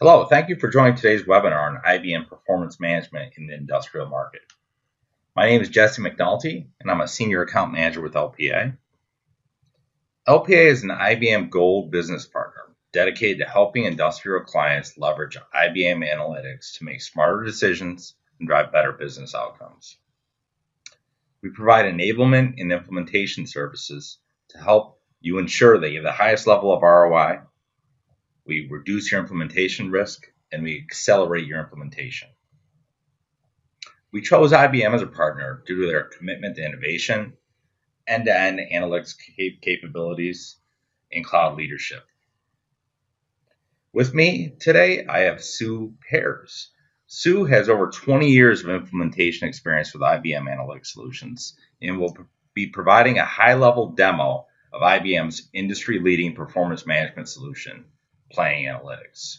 Hello, thank you for joining today's webinar on IBM Performance Management in the Industrial Market. My name is Jesse McNulty, and I'm a Senior Account Manager with LPA. LPA is an IBM Gold business partner dedicated to helping industrial clients leverage IBM Analytics to make smarter decisions and drive better business outcomes. We provide enablement and implementation services to help you ensure that you have the highest level of ROI. We reduce your implementation risk, and we accelerate your implementation. We chose IBM as a partner due to their commitment to innovation, end-to-end analytics capabilities, and cloud leadership. With me today, I have Sue Pears. Sue has over 20 years of implementation experience with IBM Analytics Solutions and will be providing a high-level demo of IBM's industry-leading performance management solution, Planning Analytics.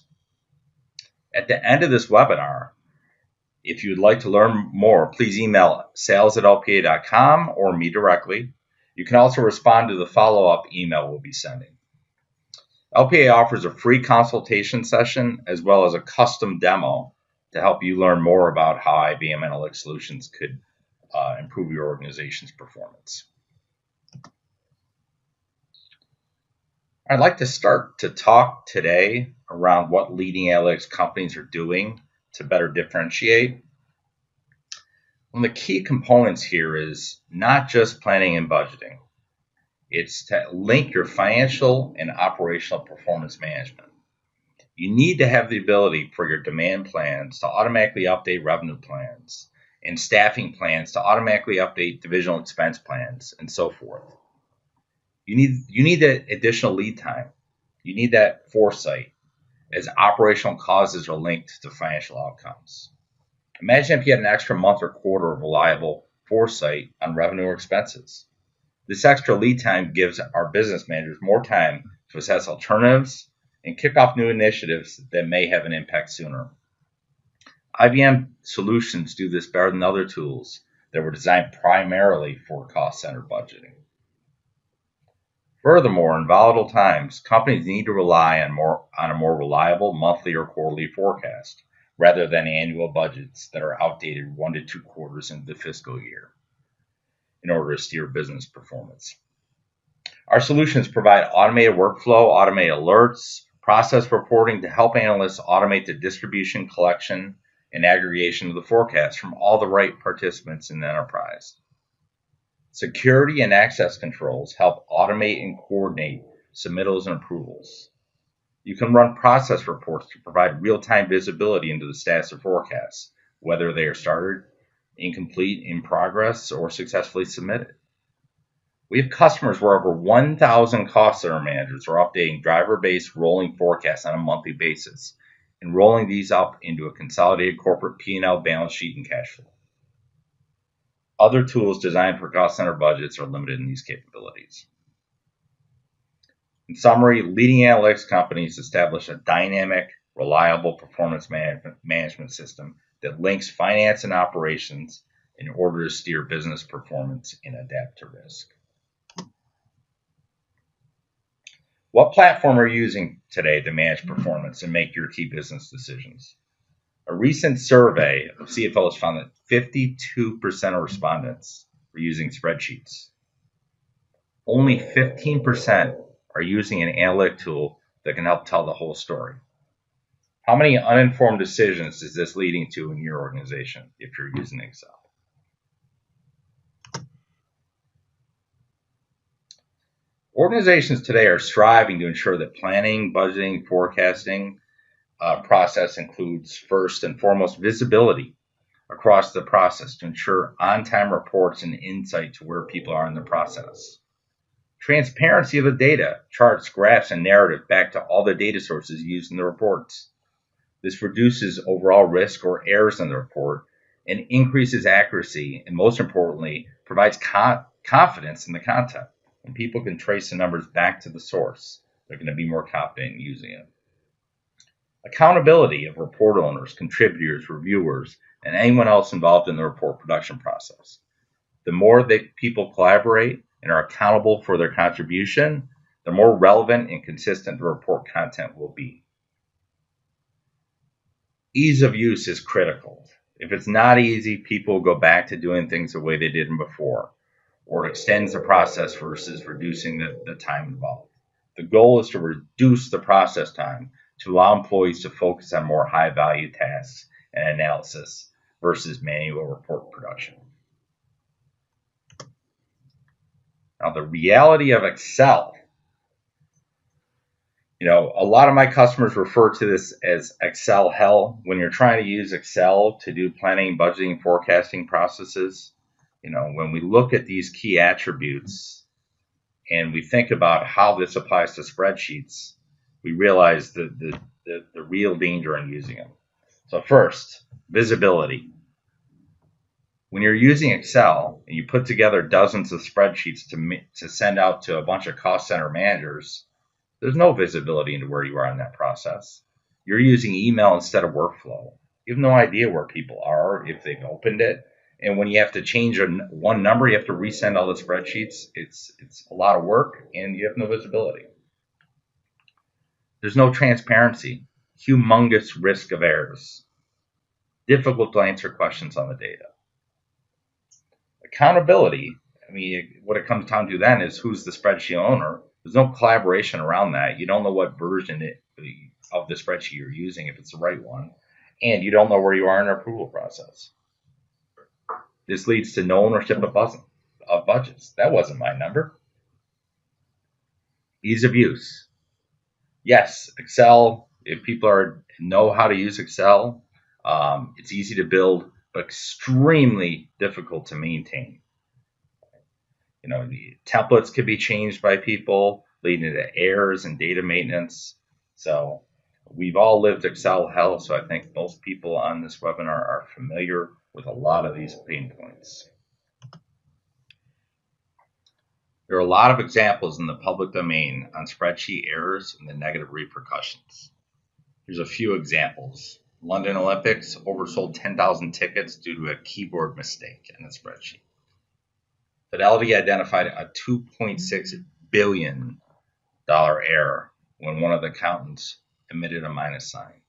At the end of this webinar, if you'd like to learn more, please email sales@lpa.com or me directly. You can also respond to the follow-up email we'll be sending. LPA offers a free consultation session as well as a custom demo to help you learn more about how IBM Analytics Solutions could improve your organization's performance. I'd like to start to talk today around what leading analytics companies are doing to better differentiate. One of the key components here is not just planning and budgeting. It's to link your financial and operational performance management. You need to have the ability for your demand plans to automatically update revenue plans and staffing plans to automatically update divisional expense plans and so forth. You need that additional lead time. You need that foresight, as operational causes are linked to financial outcomes. Imagine if you had an extra month or quarter of reliable foresight on revenue or expenses. This extra lead time gives our business managers more time to assess alternatives and kick off new initiatives that may have an impact sooner. IBM Solutions do this better than other tools that were designed primarily for cost-centered budgeting. Furthermore, in volatile times, companies need to rely on a more reliable monthly or quarterly forecast rather than annual budgets that are outdated 1 to 2 quarters into the fiscal year in order to steer business performance. Our solutions provide automated workflow, automated alerts, process reporting to help analysts automate the distribution, collection, and aggregation of the forecast from all the right participants in the enterprise. Security and access controls help automate and coordinate submittals and approvals. You can run process reports to provide real-time visibility into the status of forecasts, whether they are started, incomplete, in progress, or successfully submitted. We have customers where over 1,000 cost center managers are updating driver-based rolling forecasts on a monthly basis and rolling these up into a consolidated corporate P&L balance sheet and cash flow. Other tools designed for cost center budgets are limited in these capabilities. In summary, leading analytics companies establish a dynamic, reliable performance management system that links finance and operations in order to steer business performance and adapt to risk. What platform are you using today to manage performance and make your key business decisions? A recent survey of CFOs found that 52% of respondents are using spreadsheets. Only 15% are using an analytic tool that can help tell the whole story. How many uninformed decisions is this leading to in your organization if you're using Excel? Organizations today are striving to ensure that planning, budgeting, forecasting process includes first and foremost visibility across the process to ensure on-time reports and insight to where people are in the process. Transparency of the data, charts, graphs, and narrative back to all the data sources used in the reports. This reduces overall risk or errors in the report and increases accuracy, and most importantly, provides confidence in the content. When people can trace the numbers back to the source, they're going to be more confident in using it. Accountability of report owners, contributors, reviewers, and anyone else involved in the report production process. The more that people collaborate and are accountable for their contribution, the more relevant and consistent the report content will be. Ease of use is critical. If it's not easy, people go back to doing things the way they did them before, or it extends the process versus reducing the time involved. The goal is to reduce the process time to allow employees to focus on more high value tasks and analysis versus manual report production. Now, the reality of Excel. A lot of my customers refer to this as Excel hell. When you're trying to use Excel to do planning, budgeting, forecasting processes, when we look at these key attributes and we think about how this applies to spreadsheets, we realize the real danger in using them. So first, visibility. When you're using Excel and you put together dozens of spreadsheets to send out to a bunch of cost center managers, there's no visibility into where you are in that process. You're using email instead of workflow. You have no idea where people are, if they've opened it. And when you have to change one number, you have to resend all the spreadsheets. It's a lot of work, and you have no visibility. There's no transparency. Humongous risk of errors. Difficult to answer questions on the data. Accountability. What it comes down to then is who's the spreadsheet owner. There's no collaboration around that. You don't know what version of the spreadsheet you're using, if it's the right one, and you don't know where you are in the approval process. This leads to no ownership of budgets. That wasn't my number. Ease of use. Yes, Excel, if people know how to use Excel, it's easy to build, but extremely difficult to maintain. The templates could be changed by people, leading to errors and data maintenance. So we've all lived Excel hell, so I think most people on this webinar are familiar with a lot of these pain points. There are a lot of examples in the public domain on spreadsheet errors and the negative repercussions. Here's a few examples. London Olympics oversold 10,000 tickets due to a keyboard mistake in the spreadsheet. Fidelity identified a $2.6 billion error when one of the accountants omitted a minus sign.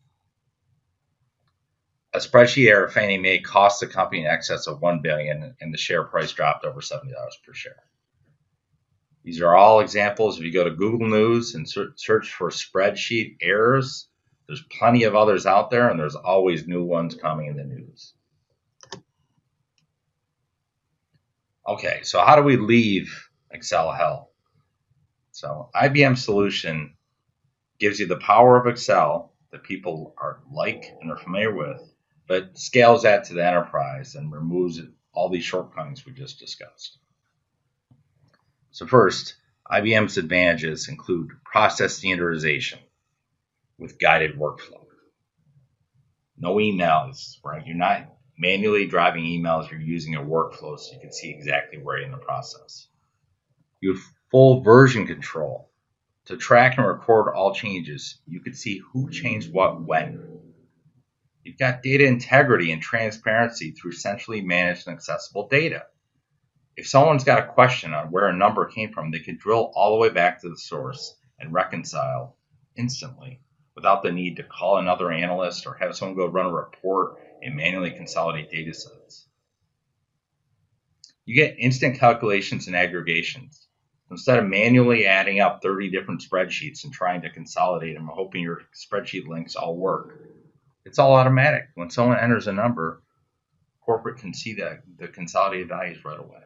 A spreadsheet error Fannie Mae cost the company in excess of $1 billion, and the share price dropped over $70 per share. These are all examples. If you go to Google News and search for spreadsheet errors, there's plenty of others out there, and there's always new ones coming in the news. Okay, so how do we leave Excel hell? So IBM Solution gives you the power of Excel that people are familiar with, but scales that to the enterprise and removes all these shortcomings we just discussed. So first, IBM's advantages include process standardization with guided workflow. No emails, right? You're not manually driving emails, you're using a workflow so you can see exactly where you're in the process. You have full version control. To track and record all changes, you can see who changed what when. You've got data integrity and transparency through centrally managed and accessible data. If someone's got a question on where a number came from, they can drill all the way back to the source and reconcile instantly without the need to call another analyst or have someone go run a report and manually consolidate data sets. You get instant calculations and aggregations. Instead of manually adding up 30 different spreadsheets and trying to consolidate them, hoping your spreadsheet links all work, it's all automatic. When someone enters a number, corporate can see the consolidated values right away.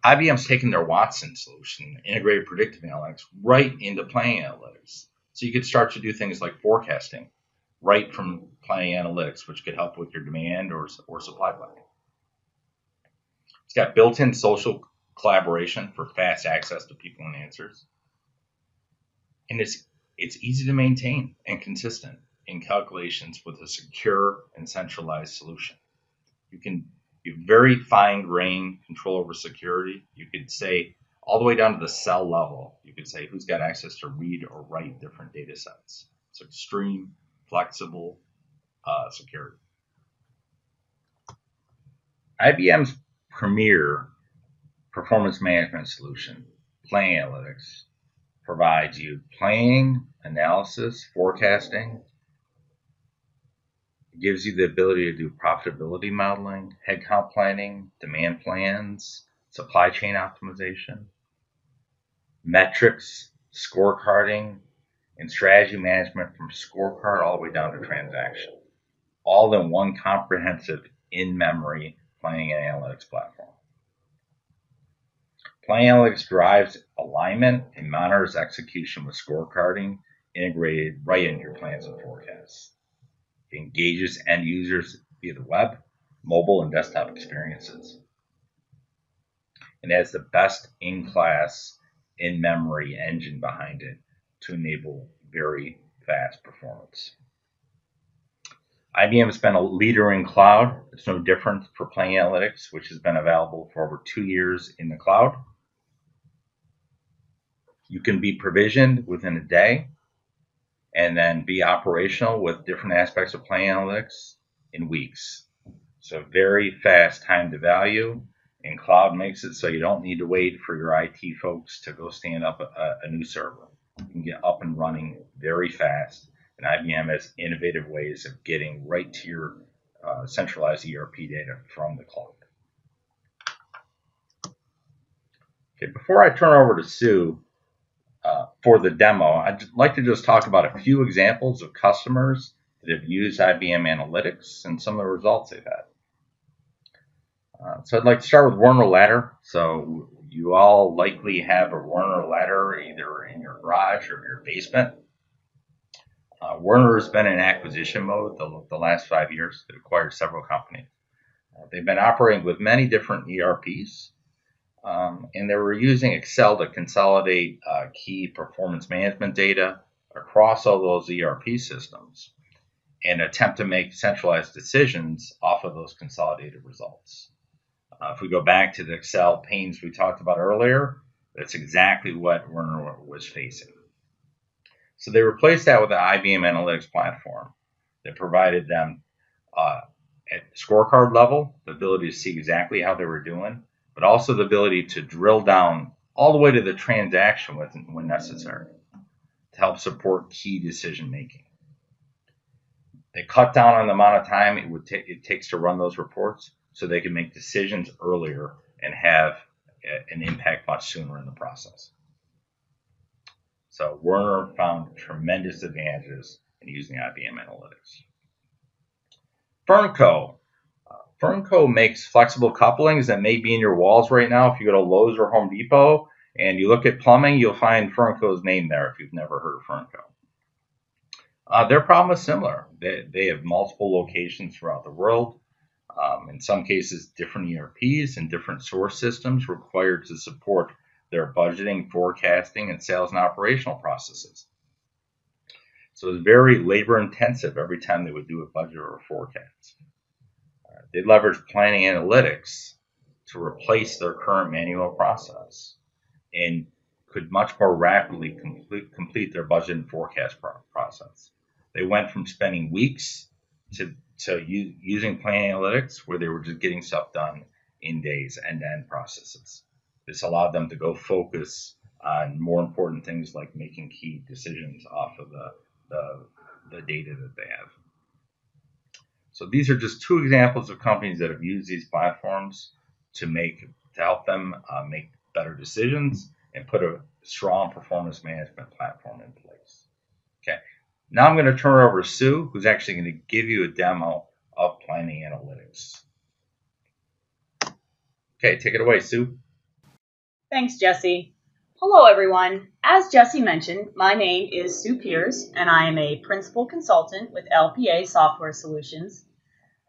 IBM's taken their Watson solution, integrated predictive analytics, right into planning analytics. So you could start to do things like forecasting right from planning analytics, which could help with your demand or supply planning. It's got built-in social collaboration for fast access to people and answers. And it's easy to maintain and consistent in calculations with a secure and centralized solution. You have very fine-grained control over security. You could say all the way down to the cell level. You could say who's got access to read or write different data sets. It's extreme, flexible security. IBM's premier performance management solution, Planning Analytics, provides you planning, analysis, forecasting, It gives you the ability to do profitability modeling, headcount planning, demand plans, supply chain optimization, metrics, scorecarding, and strategy management from scorecard all the way down to transaction, all in one comprehensive in-memory planning and analytics platform. Planning analytics drives alignment and monitors execution with scorecarding integrated right into your plans and forecasts. It engages end users via the web, mobile, and desktop experiences. And has the best in-class, in-memory engine behind it to enable very fast performance. IBM has been a leader in cloud. It's no different for Planning Analytics, which has been available for over 2 years in the cloud. You can be provisioned within a day and then be operational with different aspects of Planning Analytics in weeks. So very fast time to value, and cloud makes it so you don't need to wait for your IT folks to go stand up a new server. You can get up and running very fast, and IBM has innovative ways of getting right to your centralized ERP data from the cloud. Okay, before I turn over to Sue for the demo, I'd like to just talk about a few examples of customers that have used IBM Analytics and some of the results they've had. So I'd like to start with Werner Ladder. So you all likely have a Werner Ladder either in your garage or your basement. Werner has been in acquisition mode the last 5 years. They've acquired several companies. They've been operating with many different ERPs, and they were using Excel to consolidate key performance management data across all those ERP systems and attempt to make centralized decisions off of those consolidated results. If we go back to the Excel pains we talked about earlier, that's exactly what Werner was facing. So they replaced that with the IBM Analytics platform that provided them at scorecard level the ability to see exactly how they were doing, but also the ability to drill down all the way to the transaction when necessary to help support key decision making. They cut down on the amount of time it takes to run those reports, so they can make decisions earlier and have an impact much sooner in the process. So Werner found tremendous advantages in using IBM Analytics. Fernco. Fernco makes flexible couplings that may be in your walls right now. If you go to Lowe's or Home Depot and you look at plumbing, you'll find Fernco's name there if you've never heard of Fernco. Their problem is similar. They have multiple locations throughout the world. In some cases, different ERPs and different source systems required to support their budgeting, forecasting, and sales and operational processes. So it's very labor intensive every time they would do a budget or a forecast. They leveraged planning analytics to replace their current manual process and could much more rapidly complete their budget and forecast process. They went from spending weeks to using planning analytics, where they were just getting stuff done in days, end-to-end processes. This allowed them to go focus on more important things like making key decisions off of the data that they have. So these are just two examples of companies that have used these platforms to help them make better decisions and put a strong performance management platform in place. Okay. Now I'm going to turn it over to Sue, who's actually going to give you a demo of Planning Analytics. Okay, take it away, Sue. Thanks, Jesse. Hello, everyone. As Jesse mentioned, my name is Sue Pierce, and I am a principal consultant with LPA Software Solutions.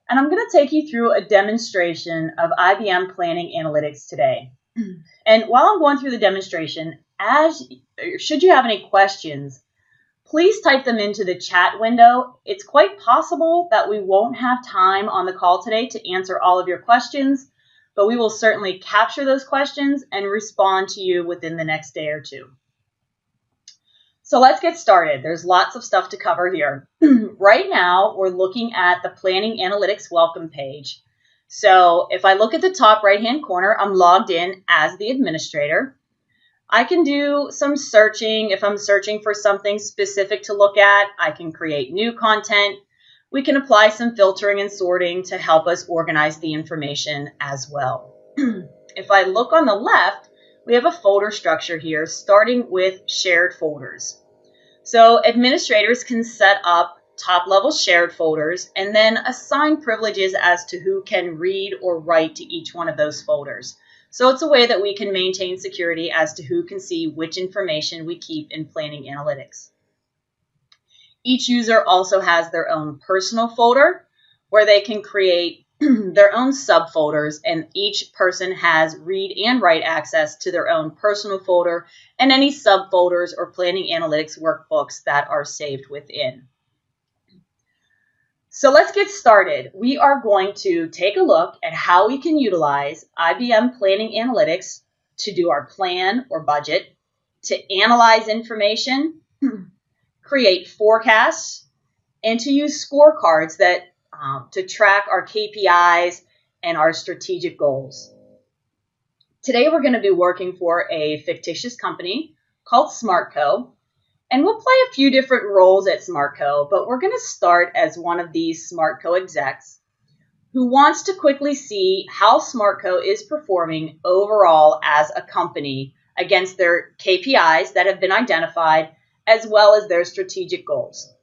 And I'm going to take you through a demonstration of IBM Planning Analytics today. And while I'm going through the demonstration, should you have any questions, please type them into the chat window. It's quite possible that we won't have time on the call today to answer all of your questions, but we will certainly capture those questions and respond to you within the next day or two. So let's get started. There's lots of stuff to cover here. Right now, we're looking at the Planning Analytics welcome page. So if I look at the top right-hand corner, I'm logged in as the administrator. I can do some searching. If I'm searching for something specific to look at, I can create new content. we can apply some filtering and sorting to help us organize the information as well. If I look on the left, we have a folder structure here, starting with shared folders. So administrators can set up top-level shared folders and then assign privileges as to who can read or write to each one of those folders. So it's a way that we can maintain security as to who can see which information we keep in planning analytics. Each user also has their own personal folder where they can create their own subfolders, and each person has read and write access to their own personal folder and any subfolders or planning analytics workbooks that are saved within. So let's get started. We are going to take a look at how we can utilize IBM Planning Analytics to do our plan or budget, to analyze information, create forecasts, and to use scorecards that to track our KPIs and our strategic goals. Today we're going to be working for a fictitious company called SmartCo, and we'll play a few different roles at SmartCo, but we're going to start as one of these SmartCo execs who wants to quickly see how SmartCo is performing overall as a company against their KPIs that have been identified, as well as their strategic goals.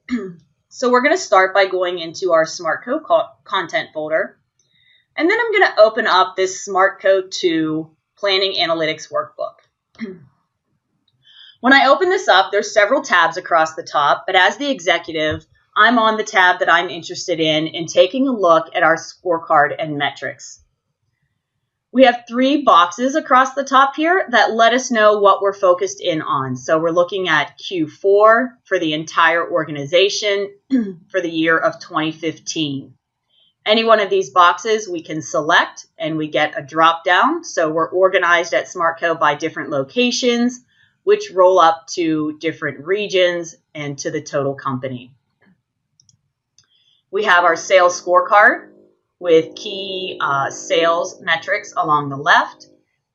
So we're going to start by going into our SmartCo content folder, and then I'm going to open up this SmartCo 2 Planning Analytics Workbook. When I open this up, there's several tabs across the top, but as the executive, I'm on the tab that I'm interested in taking a look at our scorecard and metrics. We have 3 boxes across the top here that let us know what we're focused in on. So we're looking at Q4 for the entire organization for the year of 2015. Any one of these boxes we can select and we get a drop down. So we're organized at SmartCo by different locations, which roll up to different regions and to the total company. We have our sales scorecard with key sales metrics along the left,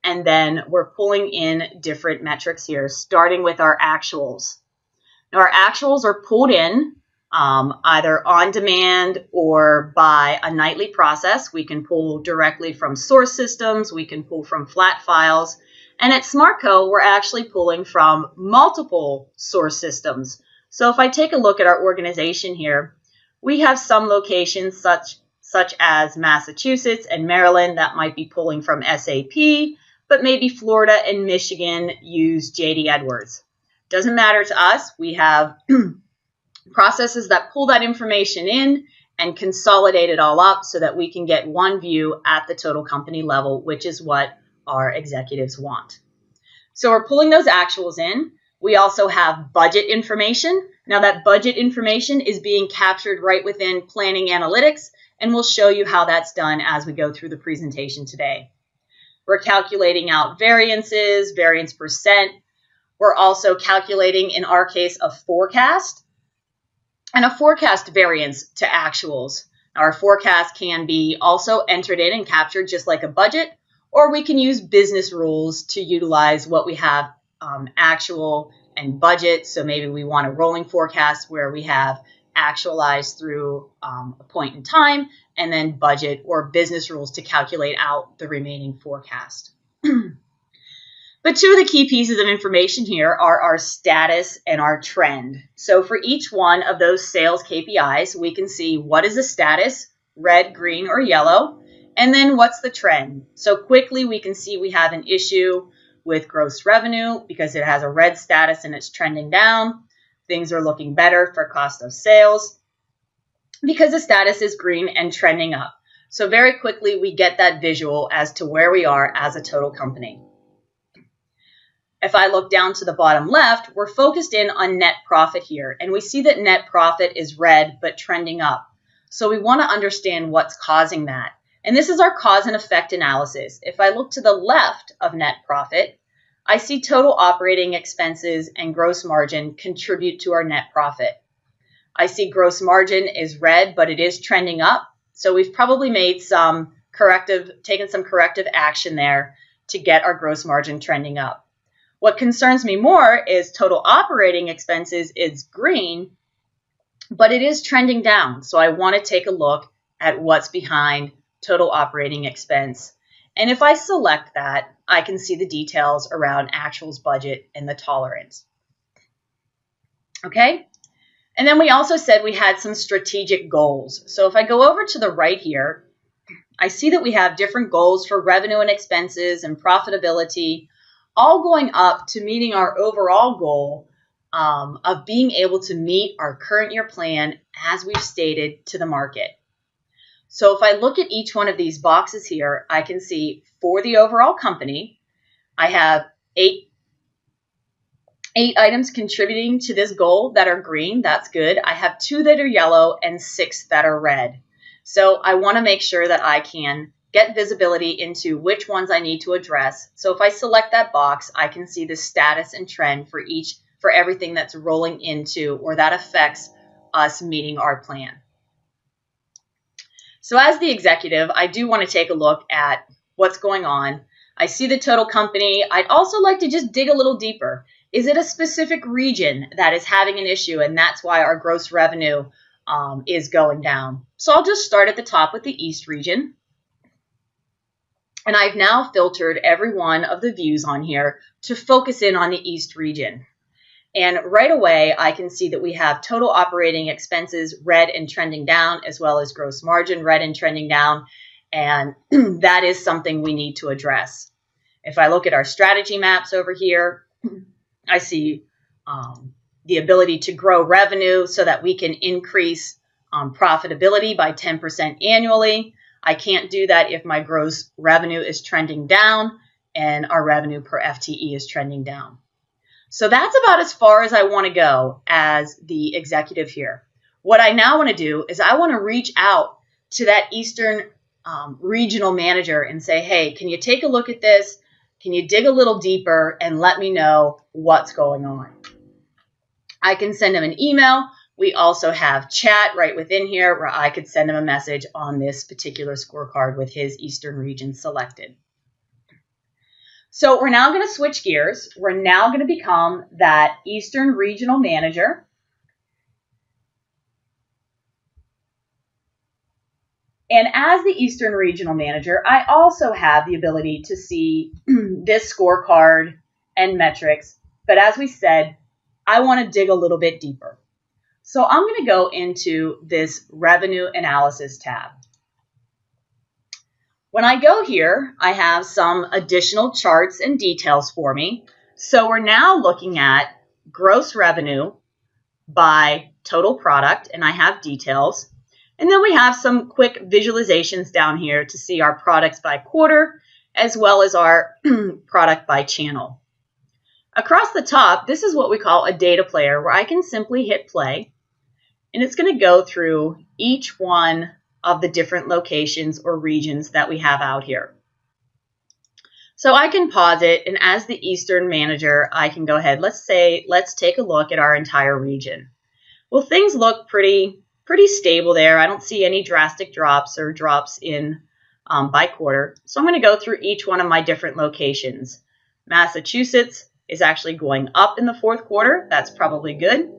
and then we're pulling in different metrics here, starting with our actuals. Now our actuals are pulled in either on demand or by a nightly process. We can pull directly from source systems, we can pull from flat files, and at SmartCo we're actually pulling from multiple source systems. So if I take a look at our organization here, we have some locations such as Massachusetts and Maryland that might be pulling from SAP, but maybe Florida and Michigan use JD Edwards. Doesn't matter to us. We have processes that pull that information in and consolidate it all up so that we can get one view at the total company level, which is what our executives want. So we're pulling those actuals in. We also have budget information. Now that budget information is being captured right within Planning Analytics, and we'll show you how that's done as we go through the presentation today. We're calculating out variances, variance percent. We're also calculating, in our case, a forecast and a forecast variance to actuals. Our forecast can be also entered in and captured just like a budget, or we can use business rules to utilize what we have actual and budget. So maybe we want a rolling forecast where we have actualized through a point in time, and then budget or business rules to calculate out the remaining forecast. But 2 of the key pieces of information here are our status and our trend. So for each one of those sales KPIs, we can see what is the status, red, green, or yellow, and then what's the trend. So quickly we can see we have an issue with gross revenue because it has a red status and it's trending down. Things are looking better for cost of sales because the status is green and trending up. So very quickly we get that visual as to where we are as a total company. If I look down to the bottom left, we're focused in on net profit here, and we see that net profit is red but trending up. So we want to understand what's causing that. And this is our cause and effect analysis. If I look to the left of net profit, I see total operating expenses and gross margin contribute to our net profit. I see gross margin is red, but it is trending up. So we've probably made taken some corrective action there to get our gross margin trending up. What concerns me more is total operating expenses is green, but it is trending down. So I want to take a look at what's behind total operating expense. And if I select that, I can see the details around actuals, budget, and the tolerance. Okay? And then we also said we had some strategic goals. So if I go over to the right here, I see that we have different goals for revenue and expenses and profitability, all going up to meeting our overall goal of being able to meet our current year plan as we've stated to the market. So if I look at each one of these boxes here, I can see for the overall company, I have eight items contributing to this goal that are green. That's good. I have 2 that are yellow and 6 that are red. So I want to make sure that I can get visibility into which ones I need to address. So if I select that box, I can see the status and trend for everything that's rolling into or that affects us meeting our plan. So as the executive, I do want to take a look at what's going on. I see the total company. I'd also like to just dig a little deeper. Is it a specific region that is having an issue, and that's why our gross revenue is going down? So I'll just start at the top with the East region. And I've now filtered every one of the views on here to focus in on the East region. And right away, I can see that we have total operating expenses red and trending down, as well as gross margin red and trending down. And that is something we need to address. If I look at our strategy maps over here, I see the ability to grow revenue so that we can increase profitability by 10% annually. I can't do that if my gross revenue is trending down and our revenue per FTE is trending down. So that's about as far as I want to go as the executive here. What I now want to do is I want to reach out to that Eastern regional manager and say, hey, can you take a look at this? Can you dig a little deeper and let me know what's going on? I can send him an email. We also have chat right within here where I could send him a message on this particular scorecard with his Eastern region selected. So we're now going to switch gears. We're now going to become that Eastern regional manager. And as the Eastern regional manager, I also have the ability to see this scorecard and metrics. But as we said, I want to dig a little bit deeper. So I'm going to go into this revenue analysis tab. When I go here, I have some additional charts and details for me. So we're now looking at gross revenue by total product, and I have details. And then we have some quick visualizations down here to see our products by quarter, as well as our product by channel. Across the top, this is what we call a data player, where I can simply hit play, and it's going to go through each one of the different locations or regions that we have out here. So I can pause it, and as the Eastern manager, I can go ahead. Let's take a look at our entire region. Well, things look pretty stable there. I don't see any drastic drops or drops in by quarter. So I'm going to go through each one of my different locations. Massachusetts is actually going up in the fourth quarter. That's probably good.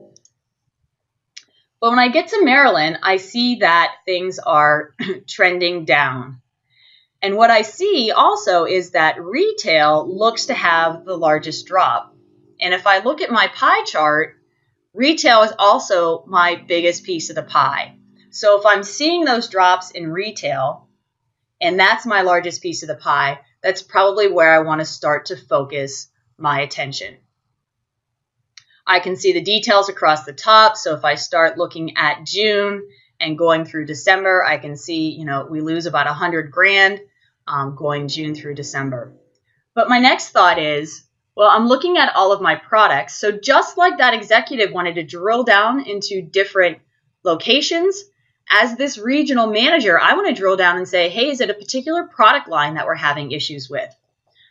But when I get to Maryland, I see that things are trending down. And what I see also is that retail looks to have the largest drop. And if I look at my pie chart, retail is also my biggest piece of the pie. So if I'm seeing those drops in retail, and that's my largest piece of the pie, that's probably where I want to start to focus my attention. I can see the details across the top. So if I start looking at June and going through December, I can see, we lose about $100,000 going June through December. But my next thought is, well, I'm looking at all of my products. So just like that executive wanted to drill down into different locations, as this regional manager, I want to drill down and say, hey, is it a particular product line that we're having issues with?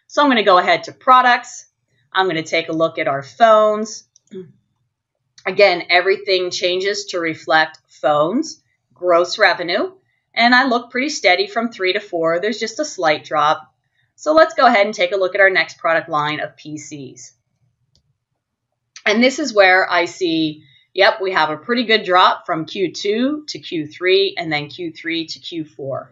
So I'm going to go ahead to products. I'm going to take a look at our phones. Again, everything changes to reflect phones, gross revenue, and I look pretty steady from 3 to 4. There's just a slight drop. So let's go ahead and take a look at our next product line of PCs. And this is where I see Yep, we have a pretty good drop from Q2 to Q3 and then Q3 to Q4.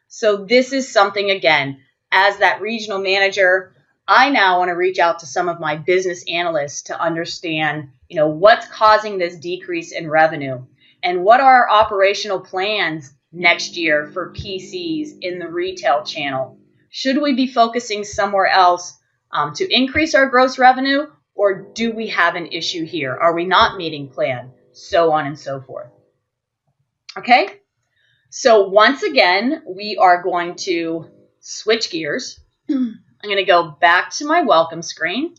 So this is something, again, as that regional manager, I now want to reach out to some of my business analysts to understand, what's causing this decrease in revenue and what are our operational plans next year for PCs in the retail channel. Should we be focusing somewhere else to increase our gross revenue, or do we have an issue here? Are we not meeting plan? So on and so forth. Okay? So once again, we are going to switch gears. I'm going to go back to my welcome screen.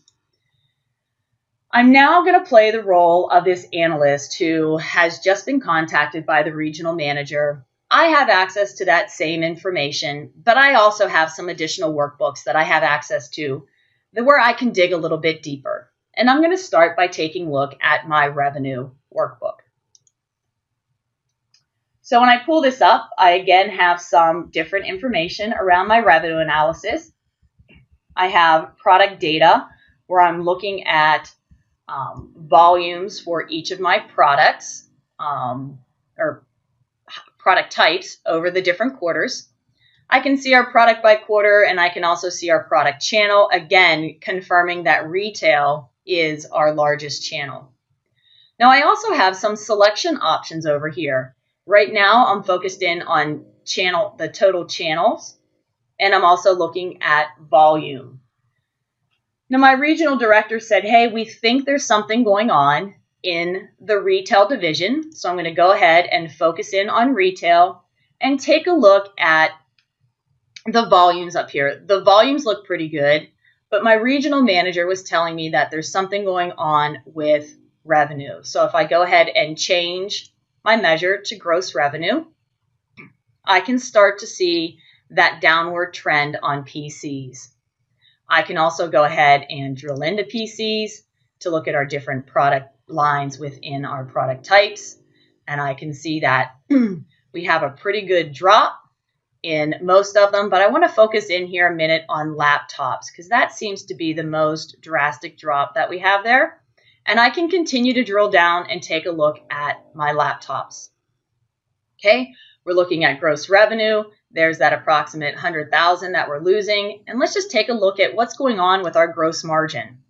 I'm now going to play the role of this analyst who has just been contacted by the regional manager. I have access to that same information, but I also have some additional workbooks that I have access to where I can dig a little bit deeper. And I'm going to start by taking a look at my revenue workbook. So when I pull this up, I again have some different information around my revenue analysis. I have product data where I'm looking at volumes for each of my products or product types over the different quarters. I can see our product by quarter, and I can also see our product channel, again, confirming that retail is our largest channel. Now, I also have some selection options over here. Right now, I'm focused in on the total channels, and I'm also looking at volume. Now, my regional director said, hey, we think there's something going on in the retail division, so I'm going to go ahead and focus in on retail and take a look at the volumes up here. The volumes look pretty good, but my regional manager was telling me that there's something going on with revenue. So if I go ahead and change my measure to gross revenue, I can start to see that downward trend on PCs. I can also go ahead and drill into PCs to look at our different product lines within our product types, and I can see that we have a pretty good drop in most of them, but I want to focus in here a minute on laptops because that seems to be the most drastic drop that we have there. And I can continue to drill down and take a look at my laptops. Okay, we're looking at gross revenue. There's that approximate 100,000 that we're losing. And let's just take a look at what's going on with our gross margin.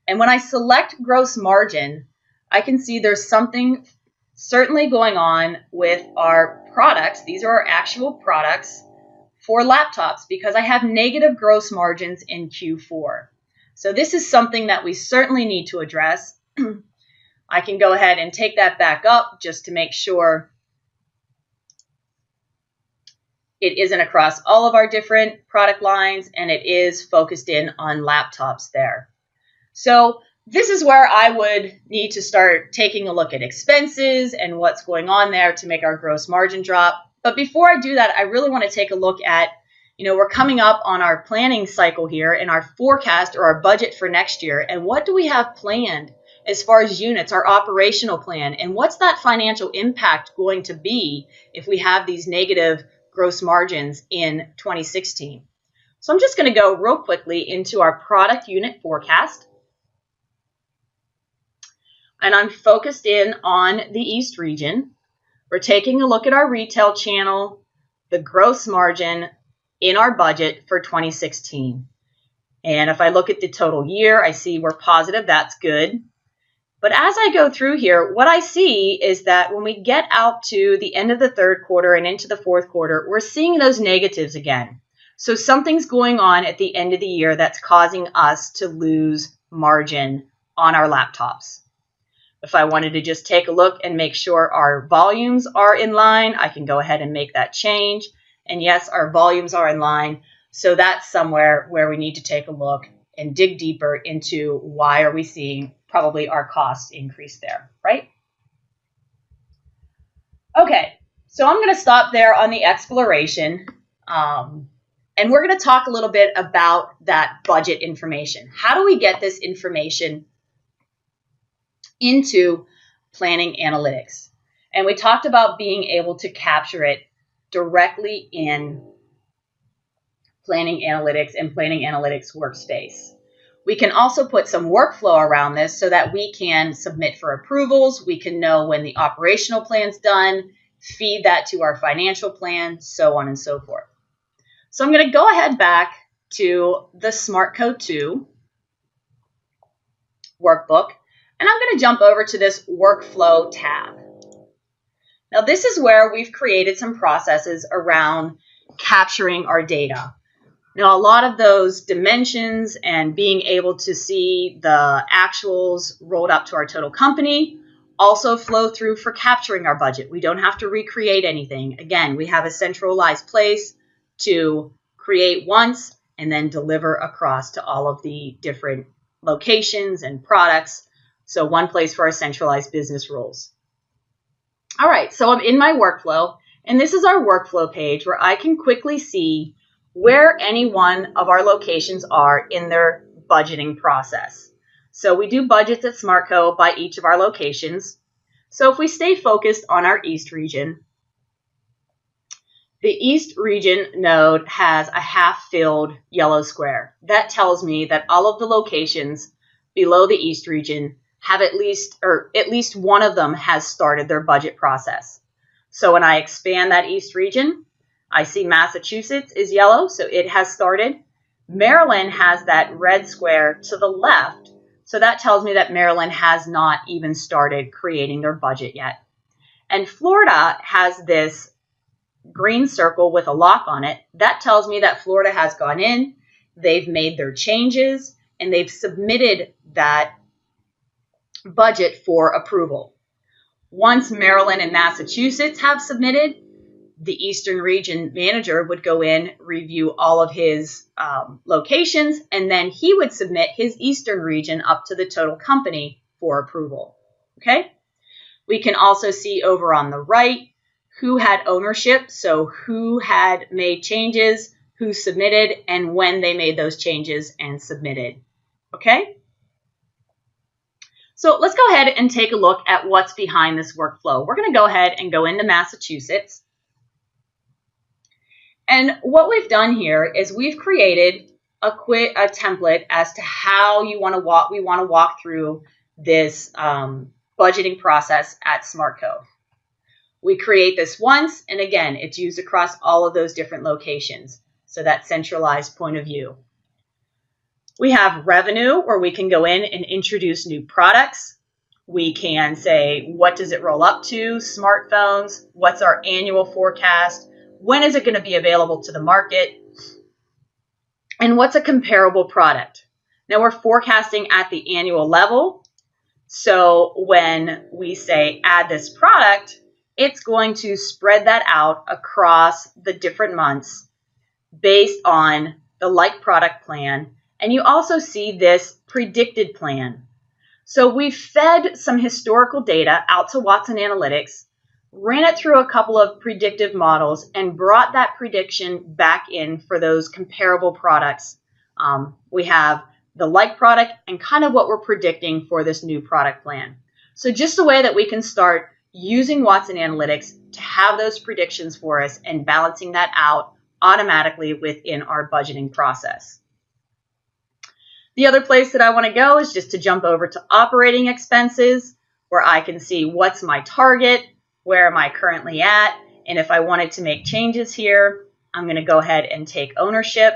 And when I select gross margin, I can see there's something certainly going on with our products. These are our actual products for laptops because I have negative gross margins in Q4. So this is something that we certainly need to address. I can go ahead and take that back up just to make sure it isn't across all of our different product lines and it is focused in on laptops there. So this is where I would need to start taking a look at expenses and what's going on there to make our gross margin drop. But before I do that, I really want to take a look at, we're coming up on our planning cycle here and our forecast or our budget for next year. And what do we have planned as far as units, our operational plan? And what's that financial impact going to be if we have these negative gross margins in 2016? So I'm just going to go real quickly into our product unit forecast. And I'm focused in on the East region. We're taking a look at our retail channel, the gross margin in our budget for 2016. And if I look at the total year, I see we're positive. That's good. But as I go through here, what I see is that when we get out to the end of the third quarter and into the fourth quarter, we're seeing those negatives again. So something's going on at the end of the year that's causing us to lose margin on our laptops. If I wanted to just take a look and make sure our volumes are in line, I can go ahead and make that change. And yes, our volumes are in line. So that's somewhere where we need to take a look and dig deeper into why are we seeing probably our costs increase there, right? Okay, so I'm going to stop there on the exploration. And we're going to talk a little bit about that budget information. How do we get this information into planning analytics? And we talked about being able to capture it directly in planning analytics and planning analytics workspace. We can also put some workflow around this so that we can submit for approvals. We can know when the operational plan's done, feed that to our financial plan, so on and so forth. So I'm going to go ahead back to the SmartCo 2 workbook, and I'm going to jump over to this workflow tab. Now this is where we've created some processes around capturing our data. Now, a lot of those dimensions and being able to see the actuals rolled up to our total company also flow through for capturing our budget. We don't have to recreate anything. Again, we have a centralized place to create once and then deliver across to all of the different locations and products. So one place for our centralized business rules. All right, so I'm in my workflow, and this is our workflow page where I can quickly see where any one of our locations are in their budgeting process. So we do budgets at SmartCo by each of our locations. So if we stay focused on our East region, the East region node has a half-filled yellow square. That tells me that all of the locations below the East region have at least one of them has started their budget process. So when I expand that East region, I see Massachusetts is yellow, so it has started. Maryland has that red square to the left, so that tells me that Maryland has not even started creating their budget yet. And Florida has this green circle with a lock on it. That tells me that Florida has gone in, they've made their changes, and they've submitted that budget for approval. Once Maryland and Massachusetts have submitted, the Eastern region manager would go in, review all of his locations, and then he would submit his Eastern region up to the total company for approval. Okay? We can also see over on the right who had ownership, so who had made changes, who submitted, and when they made those changes and submitted. Okay? So let's go ahead and take a look at what's behind this workflow. We're going to go ahead and go into Massachusetts. And what we've done here is we've created a template as to how we want to walk through this budgeting process at SmartCo. We create this once, and again, it's used across all of those different locations. So that centralized point of view. We have revenue, where we can go in and introduce new products. We can say, what does it roll up to? Smartphones. What's our annual forecast? When is it going to be available to the market? And what's a comparable product? Now we're forecasting at the annual level. So when we say add this product, it's going to spread that out across the different months based on the like product plan. And you also see this predicted plan. So we've fed some historical data out to Watson Analytics, ran it through a couple of predictive models, and brought that prediction back in for those comparable products. We have the like product and kind of what we're predicting for this new product plan. So just a way that we can start using Watson Analytics to have those predictions for us and balancing that out automatically within our budgeting process. The other place that I want to go is just to jump over to operating expenses, where I can see what's my target, where am I currently at, and if I wanted to make changes here, I'm going to go ahead and take ownership.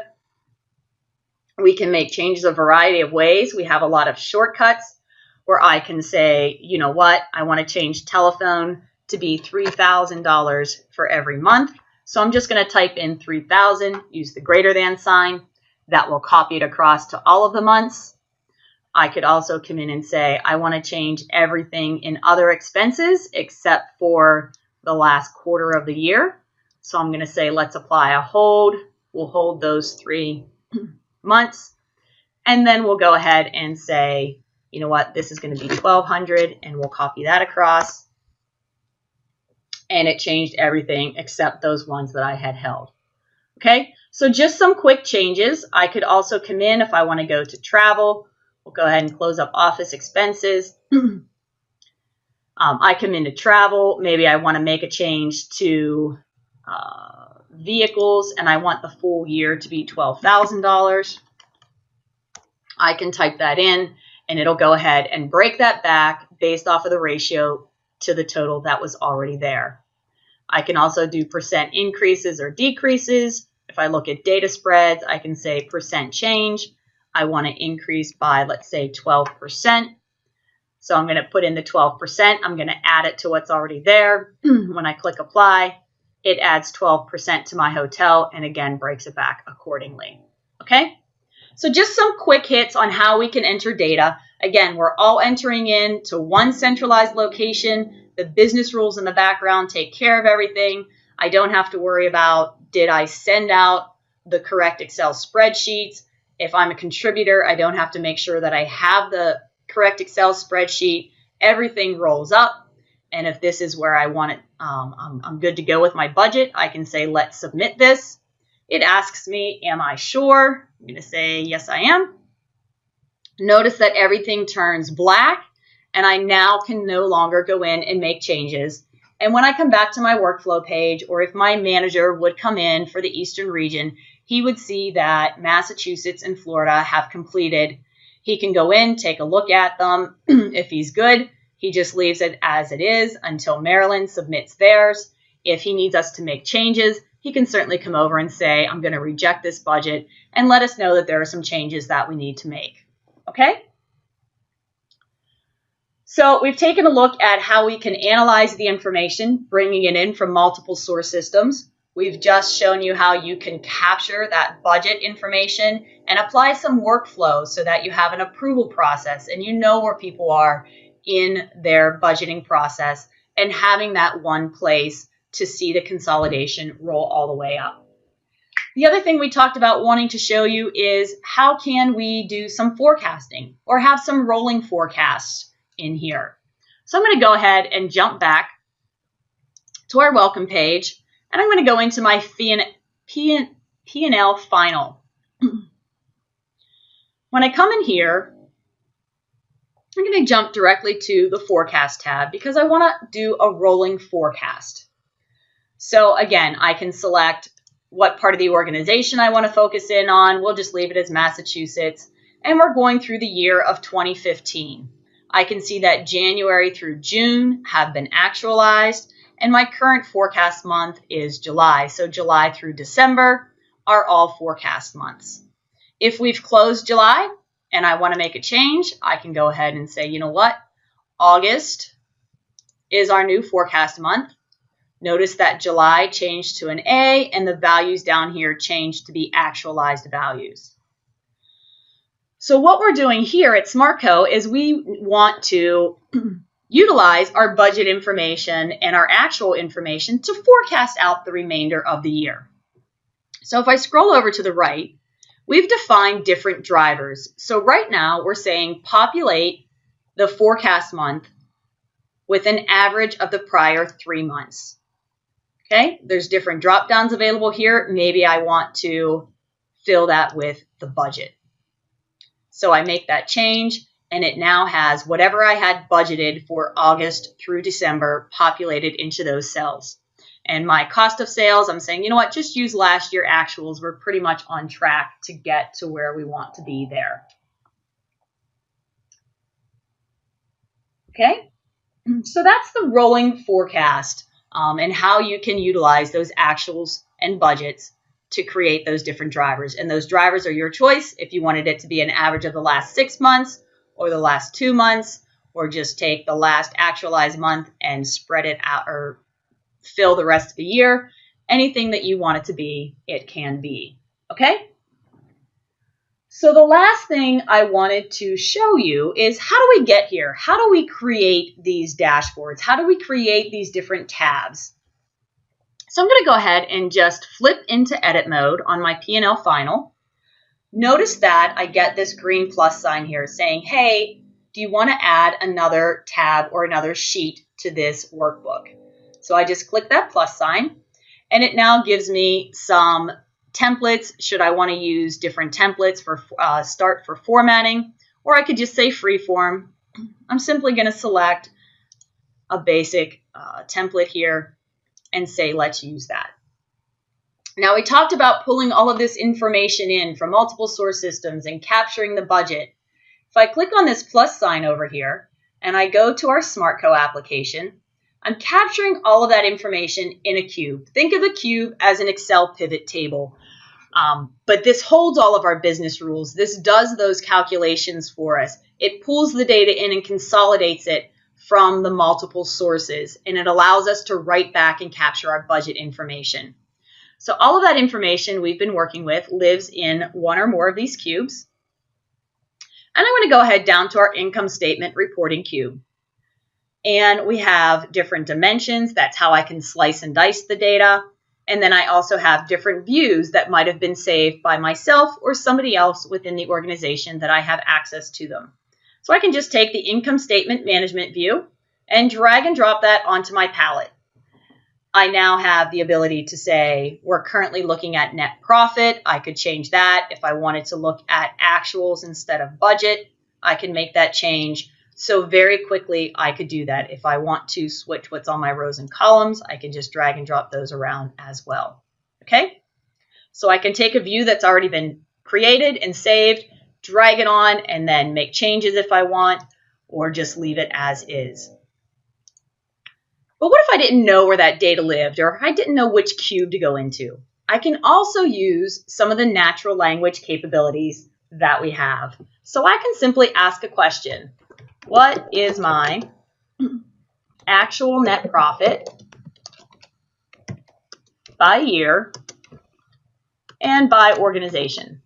We can make changes a variety of ways. We have a lot of shortcuts where I can say, you know what, I want to change telephone to be $3,000 for every month. So I'm just going to type in 3,000, use the greater than sign. That will copy it across to all of the months. I could also come in and say, I want to change everything in other expenses except for the last quarter of the year. So I'm going to say, let's apply a hold. We'll hold those 3 months. And then we'll go ahead and say, you know what, this is going to be 1,200, and we'll copy that across. And it changed everything except those ones that I had held. Okay, so just some quick changes. I could also come in if I want to go to travel. We'll go ahead and close up office expenses. I come into travel. Maybe I want to make a change to vehicles, and I want the full year to be $12,000. I can type that in and it'll go ahead and break that back based off of the ratio to the total that was already there. I can also do percent increases or decreases. If I look at data spreads, I can say percent change. I want to increase by, let's say, 12%. So I'm going to put in the 12%. I'm going to add it to what's already there. When I click apply, it adds 12% to my hotel and again breaks it back accordingly. Okay? So just some quick hits on how we can enter data. Again, we're all entering in to one centralized location. The business rules in the background take care of everything. I don't have to worry about, did I send out the correct Excel spreadsheets? If I'm a contributor, I don't have to make sure that I have the correct Excel spreadsheet. Everything rolls up. And if this is where I want it, I'm good to go with my budget, I can say, let's submit this. It asks me, am I sure? I'm going to say, yes, I am. Notice that everything turns black, and I now can no longer go in and make changes. And when I come back to my workflow page, or if my manager would come in for the Eastern region, he would see that Massachusetts and Florida have completed. He can go in, take a look at them. If he's good, he just leaves it as it is until Maryland submits theirs. If he needs us to make changes, he can certainly come over and say, I'm going to reject this budget, and let us know that there are some changes that we need to make. Okay? So we've taken a look at how we can analyze the information, bringing it in from multiple source systems. We've just shown you how you can capture that budget information and apply some workflow so that you have an approval process and you know where people are in their budgeting process, and having that one place to see the consolidation roll all the way up. The other thing we talked about wanting to show you is how can we do some forecasting or have some rolling forecasts in here. So I'm going to go ahead and jump back to our welcome page, and I'm going to go into my P&L final. When I come in here, I'm going to jump directly to the forecast tab because I want to do a rolling forecast. So again, I can select what part of the organization I want to focus in on. We'll just leave it as Massachusetts. And we're going through the year of 2015. I can see that January through June have been actualized, and my current forecast month is July. So July through December are all forecast months. If we've closed July and I want to make a change, I can go ahead and say, you know what? August is our new forecast month. Notice that July changed to an A and the values down here changed to be actualized values. So what we're doing here at SmartCo is we want to utilize our budget information and our actual information to forecast out the remainder of the year. So if I scroll over to the right, we've defined different drivers. So right now we're saying populate the forecast month with an average of the prior 3 months. Okay, there's different drop downs available here. Maybe I want to fill that with the budget. So I make that change, and it now has whatever I had budgeted for August through December populated into those cells. And my cost of sales, I'm saying, you know what, just use last year actuals. We're pretty much on track to get to where we want to be there. Okay, so that's the rolling forecast. And how you can utilize those actuals and budgets to create those different drivers. And those drivers are your choice if you wanted it to be an average of the last 6 months or the last 2 months, or just take the last actualized month and spread it out or fill the rest of the year. Anything that you want it to be, it can be. Okay? So the last thing I wanted to show you is how do we get here? How do we create these dashboards? How do we create these different tabs? So I'm going to go ahead and just flip into edit mode on my P&L final. Notice that I get this green plus sign here saying, hey, do you want to add another tab or another sheet to this workbook? So I just click that plus sign, and it now gives me some templates, should I want to use different templates for start for formatting, or I could just say freeform. I'm simply going to select a basic template here and say let's use that. Now, we talked about pulling all of this information in from multiple source systems and capturing the budget. If I click on this plus sign over here and I go to our SmartCo application, I'm capturing all of that information in a cube. Think of a cube as an Excel pivot table. But this holds all of our business rules. This does those calculations for us. It pulls the data in and consolidates it from the multiple sources, and it allows us to write back and capture our budget information. So all of that information we've been working with lives in one or more of these cubes. And I'm going to go ahead down to our income statement reporting cube. And we have different dimensions. That's how I can slice and dice the data. And then I also have different views that might have been saved by myself or somebody else within the organization that I have access to them. So I can just take the income statement management view and drag and drop that onto my palette. I now have the ability to say we're currently looking at net profit. I could change that. If I wanted to look at actuals instead of budget, I can make that change. So very quickly, I could do that. If I want to switch what's on my rows and columns, I can just drag and drop those around as well. Okay? So I can take a view that's already been created and saved, drag it on, and then make changes if I want, or just leave it as is. But what if I didn't know where that data lived, or I didn't know which cube to go into? I can also use some of the natural language capabilities that we have. So I can simply ask a question. What is my actual net profit by year and by organization?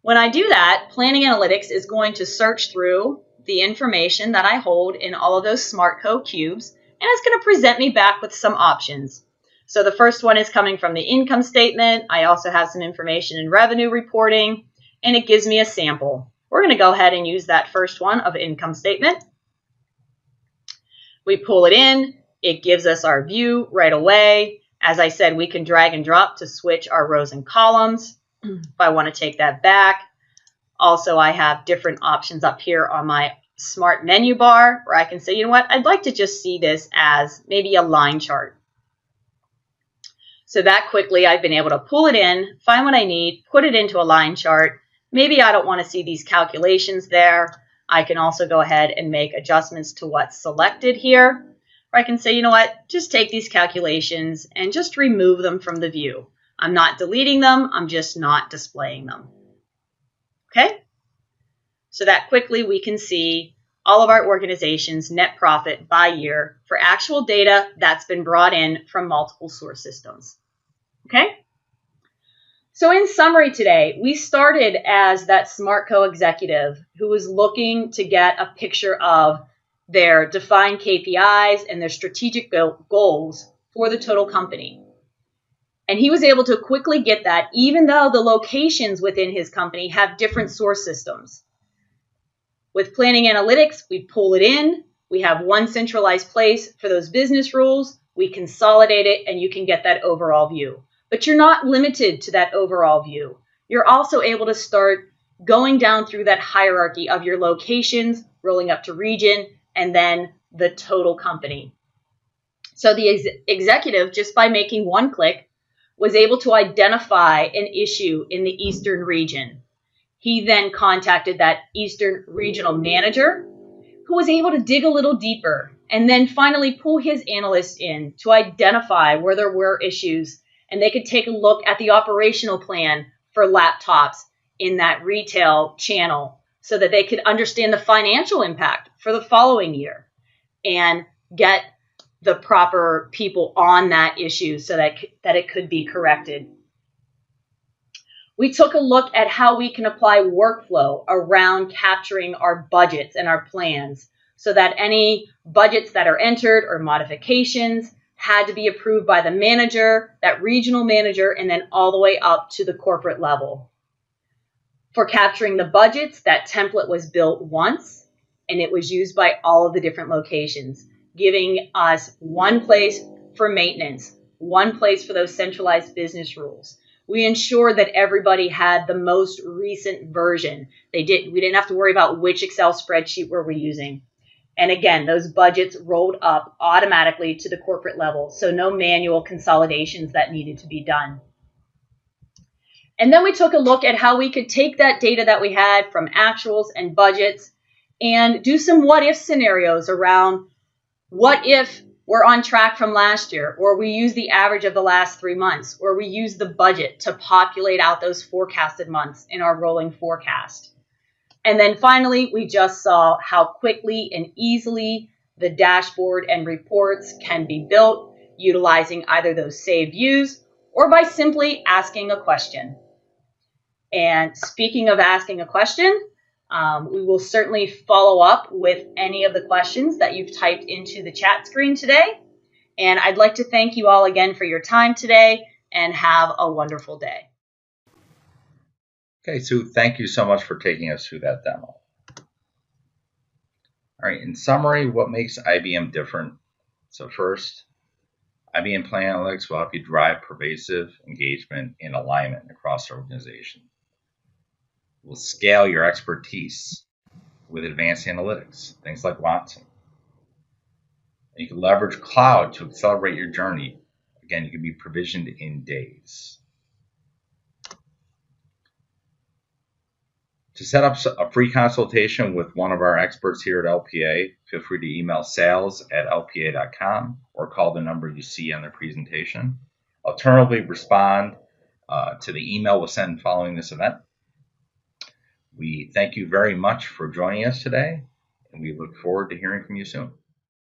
When I do that, Planning Analytics is going to search through the information that I hold in all of those SmartCo cubes, and it's going to present me back with some options. So the first one is coming from the income statement. I also have some information in revenue reporting, and it gives me a sample. We're going to go ahead and use that first one of income statement. We pull it in. It gives us our view right away. As I said, we can drag and drop to switch our rows and columns if I want to take that back. Also, I have different options up here on my smart menu bar where I can say, you know what, I'd like to just see this as maybe a line chart. So that quickly I've been able to pull it in, find what I need, put it into a line chart. Maybe I don't want to see these calculations there. I can also go ahead and make adjustments to what's selected here. Or I can say, you know what, just take these calculations and just remove them from the view. I'm not deleting them, I'm just not displaying them. Okay? So that quickly we can see all of our organization's net profit by year for actual data that's been brought in from multiple source systems. Okay? So in summary today, we started as that SmartCo executive who was looking to get a picture of their defined KPIs and their strategic goals for the total company. And he was able to quickly get that even though the locations within his company have different source systems. With Planning Analytics, we pull it in. We have one centralized place for those business rules. We consolidate it, and you can get that overall view. But you're not limited to that overall view. You're also able to start going down through that hierarchy of your locations, rolling up to region, and then the total company. So the executive, just by making one click, was able to identify an issue in the Eastern region. He then contacted that Eastern regional manager, who was able to dig a little deeper and then finally pull his analysts in to identify where there were issues, and they could take a look at the operational plan for laptops in that retail channel so that they could understand the financial impact for the following year and get the proper people on that issue so that it could be corrected. We took a look at how we can apply workflow around capturing our budgets and our plans so that any budgets that are entered or modifications had to be approved by the manager, that regional manager, and then all the way up to the corporate level. For capturing the budgets, that template was built once, and it was used by all of the different locations, giving us one place for maintenance, one place for those centralized business rules. We ensured that everybody had the most recent version. We didn't have to worry about which Excel spreadsheet were we using. And again, those budgets rolled up automatically to the corporate level, so no manual consolidations that needed to be done. And then we took a look at how we could take that data that we had from actuals and budgets and do some what-if scenarios around what if we're on track from last year, or we use the average of the last 3 months, or we use the budget to populate out those forecasted months in our rolling forecast. And then finally, we just saw how quickly and easily the dashboard and reports can be built utilizing either those saved views or by simply asking a question. And speaking of asking a question, we will certainly follow up with any of the questions that you've typed into the chat screen today. And I'd like to thank you all again for your time today, and have a wonderful day. Okay, Sue, thank you so much for taking us through that demo. All right, in summary, what makes IBM different? So first, IBM Plan Analytics will help you drive pervasive engagement and alignment across the organization. We'll scale your expertise with advanced analytics, things like Watson. And you can leverage cloud to accelerate your journey. Again, you can be provisioned in days. To set up a free consultation with one of our experts here at LPA, feel free to email sales@lpa.com or call the number you see on the presentation. Alternatively, respond to the email we'll send following this event. We thank you very much for joining us today, and we look forward to hearing from you soon.